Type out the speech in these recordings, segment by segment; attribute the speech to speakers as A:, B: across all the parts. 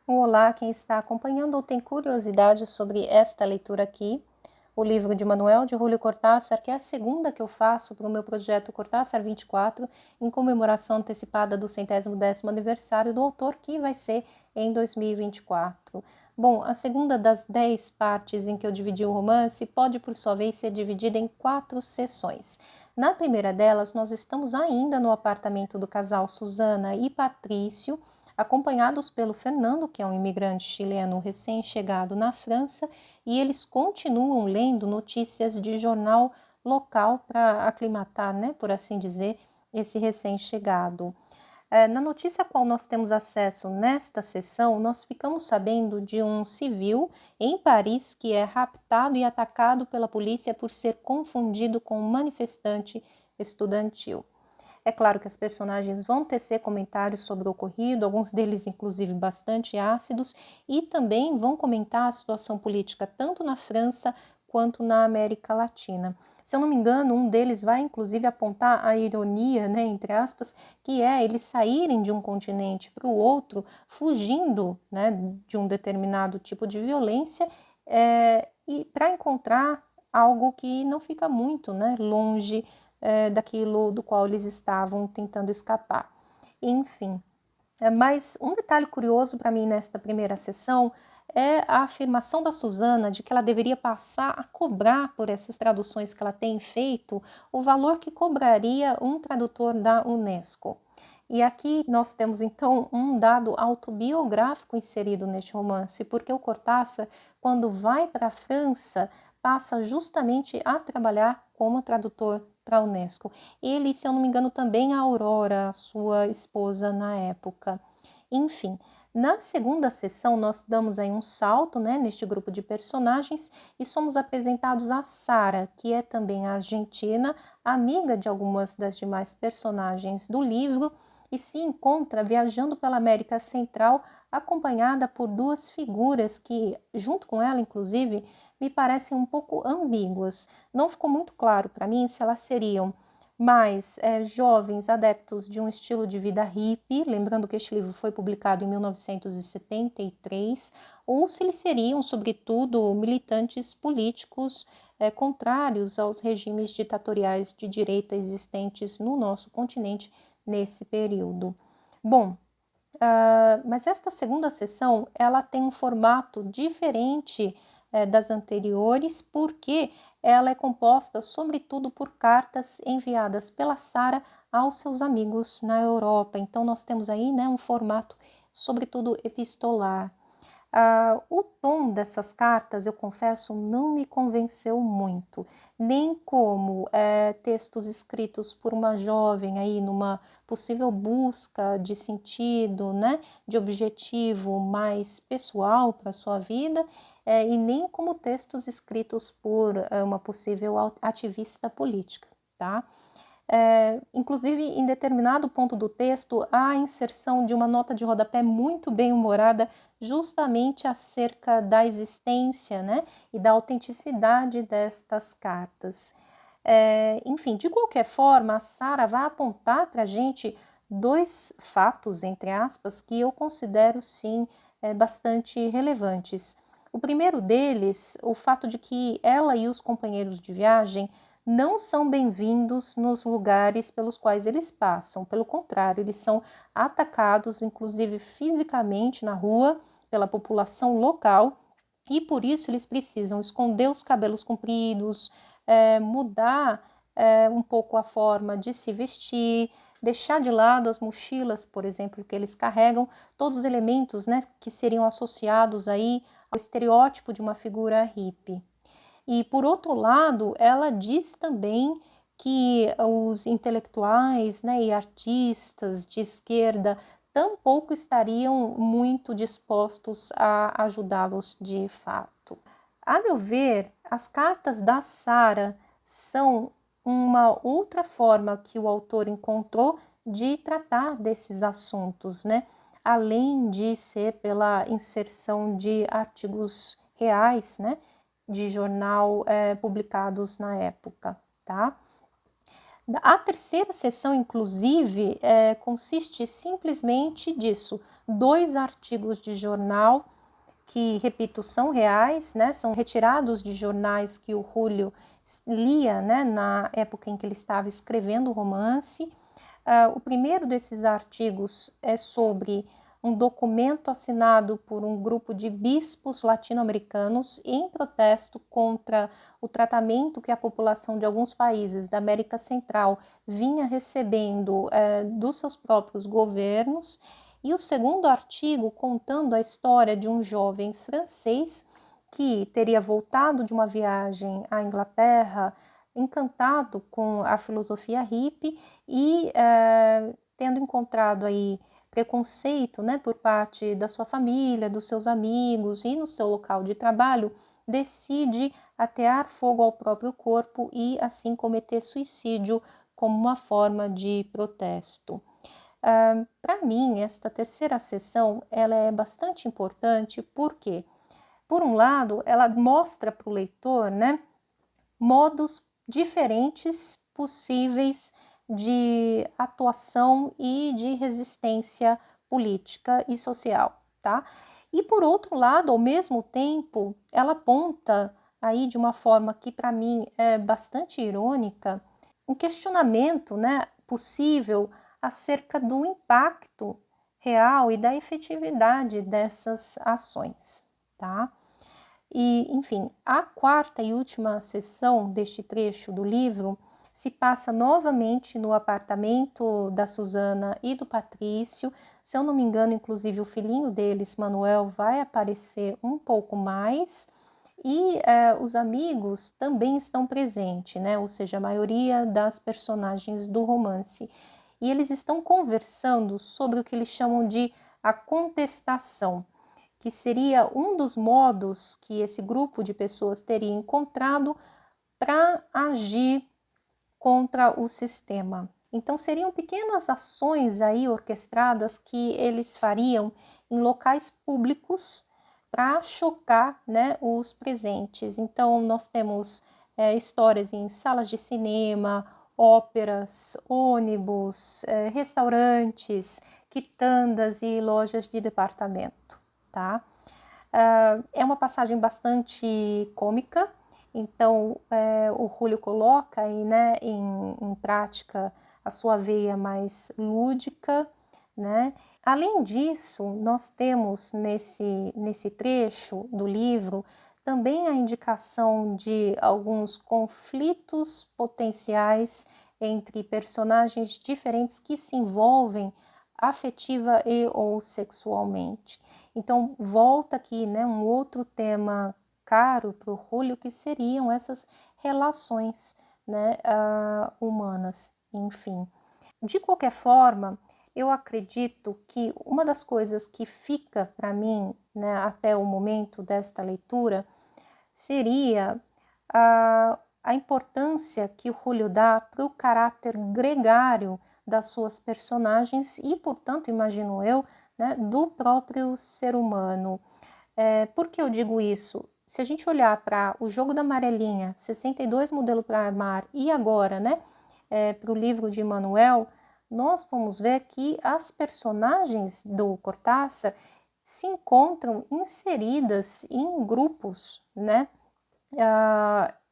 A: Olá, quem está acompanhando ou tem curiosidade sobre esta leitura aqui, o livro de Manuel de Julio Cortázar, que é a segunda que eu faço para o meu projeto Cortázar 24, em comemoração antecipada do 110º aniversário do autor, que vai ser em 2024. Bom, a segunda das 10 partes em que eu dividi o romance pode, por sua vez, ser dividida em 4 sessões. Na primeira delas, nós estamos ainda no apartamento do casal Susana e Patrício, acompanhados pelo Fernando, que é um imigrante chileno recém-chegado na França, e eles continuam lendo notícias de jornal local para aclimatar, né, por assim dizer, esse recém-chegado. Na notícia a qual nós temos acesso nesta sessão, nós ficamos sabendo de um civil em Paris que é raptado e atacado pela polícia por ser confundido com um manifestante estudantil. É claro que as personagens vão tecer comentários sobre o ocorrido, alguns deles inclusive bastante ácidos, e também vão comentar a situação política tanto na França quanto na América Latina. Se eu não me engano, um deles vai inclusive apontar a ironia, né, entre aspas, que é eles saírem de um continente para o outro, fugindo, né, de um determinado tipo de violência, e para encontrar algo que não fica muito, né, longe daquilo do qual eles estavam tentando escapar. Enfim, mas um detalhe curioso para mim nesta primeira sessão é a afirmação da Susana de que ela deveria passar a cobrar por essas traduções que ela tem feito o valor que cobraria um tradutor da Unesco. E aqui nós temos então um dado autobiográfico inserido neste romance, porque o Cortázar, quando vai para a França, passa justamente a trabalhar como tradutor para a Unesco. Ele, se eu não me engano, também a Aurora, a sua esposa na época. Enfim, na segunda sessão nós damos aí um salto, né, neste grupo de personagens e somos apresentados a Sara, que é também argentina, amiga de algumas das demais personagens do livro, e se encontra viajando pela América Central, acompanhada por duas figuras que, junto com ela, inclusive, me parecem um pouco ambíguas. Não ficou muito claro para mim se elas seriam mais jovens adeptos de um estilo de vida hippie, lembrando que este livro foi publicado em 1973, ou se eles seriam, sobretudo, militantes políticos contrários aos regimes ditatoriais de direita existentes no nosso continente nesse período. Bom, mas esta segunda sessão ela tem um formato diferente das anteriores, porque ela é composta sobretudo por cartas enviadas pela Sara aos seus amigos na Europa. Então nós temos aí, né, um formato sobretudo epistolar. O tom dessas cartas, eu confesso, não me convenceu muito, nem como textos escritos por uma jovem aí numa possível busca de sentido, né, de objetivo mais pessoal para a sua vida, e nem como textos escritos por uma possível ativista política, tá? Inclusive, em determinado ponto do texto, há a inserção de uma nota de rodapé muito bem-humorada, justamente acerca da existência, né, e da autenticidade destas cartas. Enfim, de qualquer forma, a Sara vai apontar para a gente dois fatos, entre aspas, que eu considero, sim, bastante relevantes. O primeiro deles, o fato de que ela e os companheiros de viagem não são bem-vindos nos lugares pelos quais eles passam. Pelo contrário, eles são atacados, inclusive fisicamente, na rua, pela população local, e por isso eles precisam esconder os cabelos compridos, mudar um pouco a forma de se vestir, deixar de lado as mochilas, por exemplo, que eles carregam, todos os elementos, né, que seriam associados aí ao estereótipo de uma figura hippie. E, por outro lado, ela diz também que os intelectuais, né, e artistas de esquerda tampouco estariam muito dispostos a ajudá-los de fato. A meu ver, as cartas da Sara são uma outra forma que o autor encontrou de tratar desses assuntos, né? Além de ser pela inserção de artigos reais, né, de jornal publicados na época, tá? A terceira sessão, inclusive, consiste simplesmente disso, 2 artigos de jornal que, repito, são reais, né, são retirados de jornais que o Julio lia, né, na época em que ele estava escrevendo o romance. O primeiro desses artigos é sobre um documento assinado por um grupo de bispos latino-americanos em protesto contra o tratamento que a população de alguns países da América Central vinha recebendo dos seus próprios governos. E o segundo artigo contando a história de um jovem francês que teria voltado de uma viagem à Inglaterra encantado com a filosofia hippie e tendo encontrado aí preconceito, né, por parte da sua família, dos seus amigos e no seu local de trabalho, decide atear fogo ao próprio corpo e assim cometer suicídio como uma forma de protesto. Para mim, esta terceira sessão ela é bastante importante porque, por um lado, ela mostra para o leitor, né, modos diferentes possíveis de atuação e de resistência política e social, tá? E por outro lado, ao mesmo tempo, ela aponta aí de uma forma que para mim é bastante irônica, um questionamento, né, possível acerca do impacto real e da efetividade dessas ações, tá? E, enfim, a quarta e última sessão deste trecho do livro se passa novamente no apartamento da Susana e do Patrício. Se eu não me engano, inclusive o filhinho deles, Manuel, vai aparecer um pouco mais. E os amigos também estão presentes, né? Ou seja, a maioria das personagens do romance. E eles estão conversando sobre o que eles chamam de a contestação, que seria um dos modos que esse grupo de pessoas teria encontrado para agir contra o sistema. Então, seriam pequenas ações aí orquestradas que eles fariam em locais públicos para chocar, né, os presentes. Então, nós temos histórias em salas de cinema, óperas, ônibus, restaurantes, quitandas e lojas de departamento, tá? É uma passagem bastante cômica, então o Julio coloca aí, né, em prática a sua veia mais lúdica, né? Além disso, nós temos nesse trecho do livro também a indicação de alguns conflitos potenciais entre personagens diferentes que se envolvem afetiva e ou sexualmente. Então, volta aqui, né, um outro tema caro para o Julio, que seriam essas relações, né, humanas, enfim. De qualquer forma, eu acredito que uma das coisas que fica para mim, né, até o momento desta leitura, seria a importância que o Julio dá para o caráter gregário das suas personagens e, portanto, imagino eu, né, do próprio ser humano. Por que eu digo isso? Se a gente olhar para o Jogo da Amarelinha, 62 modelo para amar, e agora, né, para o livro de Manuel, nós vamos ver que as personagens do Cortázar se encontram inseridas em grupos, né?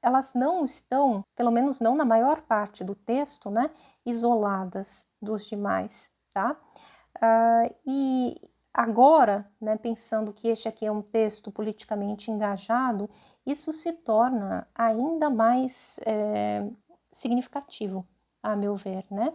A: Elas não estão, pelo menos não na maior parte do texto, né, isoladas dos demais, tá? E agora, né, pensando que este aqui é um texto politicamente engajado, isso se torna ainda mais significativo, a meu ver, né?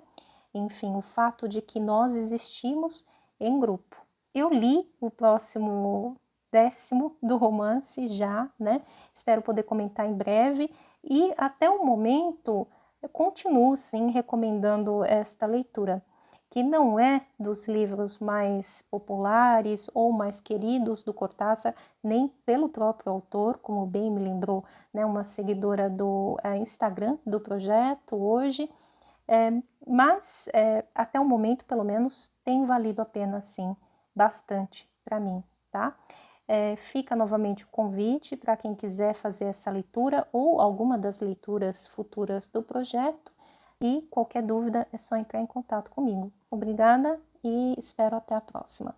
A: Enfim, o fato de que nós existimos em grupo. Eu li o próximo 10º do romance já, né? Espero poder comentar em breve e até o momento eu continuo sim recomendando esta leitura, que não é dos livros mais populares ou mais queridos do Cortázar, nem pelo próprio autor, como bem me lembrou, né, uma seguidora do Instagram do projeto hoje, mas até o momento, pelo menos, tem valido a pena, sim, bastante para mim, tá? Fica novamente o convite para quem quiser fazer essa leitura ou alguma das leituras futuras do projeto, e qualquer dúvida é só entrar em contato comigo. Obrigada e espero até a próxima.